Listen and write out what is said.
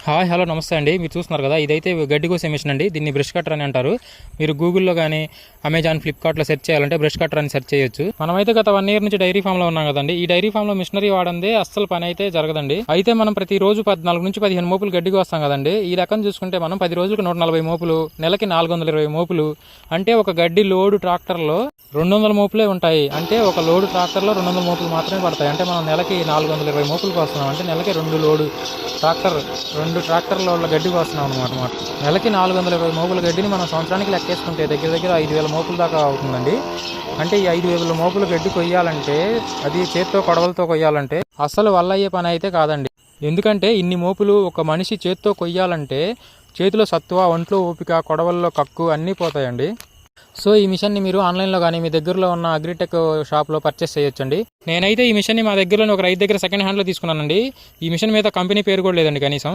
Hi hello నమస్తే అండి. మీరు చూస్తున్నారు కదా, ఇదైతే గడ్డి కోసే మిషన్ అండి. దీన్ని బ్రష్ కట్టర్ అని అంటారు. మీరు గూగుల్లో కానీ అమెజాన్, ఫ్లిప్కార్ట్లో సెర్చ్ చేయాలంటే బ్రష్ కట్టర్ అని సెర్చ్ చేయొచ్చు. మనమైతే గత 1 year నుంచి డైరీ ఫామ్లో ఉన్నాం కదండి. ఈ డైరీ ఫామ్లో మిషనరీ వాడందే అస్సలు పని అయితే జరగదండి. అయితే మనం ప్రతిరోజు 14 నుంచి 15 మోపులు గడ్డికి వస్తాం కదండి. ఈ రకం చూసుకుంటే మనం 10 రోజులకు 140 మోపులు, నెలకి 420 మోపులు, అంటే ఒక గడ్డి లోడు ట్రాక్టర్లో 200 మోపులే ఉంటాయి. అంటే ఒక లోడు ట్రాక్టర్లో 200 మోపులు మాత్రమే పడతాయి. అంటే మనం నెలకి 420 మోపులకు వస్తున్నాం. అంటే నెలకి 2 ట్రాక్టర్ల గడ్డికి వస్తున్నాం అనమాట. నెలకి 420 మోపుల గడ్డిని మనం సంవత్సరానికి లెక్కేసుకుంటే దగ్గర 5,000 మోపుల దాకా అవుతుందండి. అంటే ఈ 5,000 మోపుల గడ్డి కొయ్యాలంటే, అది చేత్తో కొడవలతో కొయ్యాలంటే అస్సలు వల్ల అయ్యే పని అయితే కాదండి. ఎందుకంటే ఇన్ని మోపులు ఒక మనిషి చేత్తో కొయ్యాలంటే చేతిలో సత్తువ, ఒంట్లో ఓపిక, కొడవల్లో కక్కు అన్నీ పోతాయండి. సో ఈ మిషన్ని మీరు ఆన్లైన్లో కానీ మీ దగ్గరలో ఉన్న అగ్రిటెక్ షాప్లో పర్చేస్ చేయొచ్చండి. నేనైతే ఈ మిషన్ని మా దగ్గరలో ఒక రైతు దగ్గర సెకండ్ హ్యాండ్లో తీసుకున్నానండి. ఈ మిషన్ మీద కంపెనీ పేరు కూడా లేదండి కనీసం.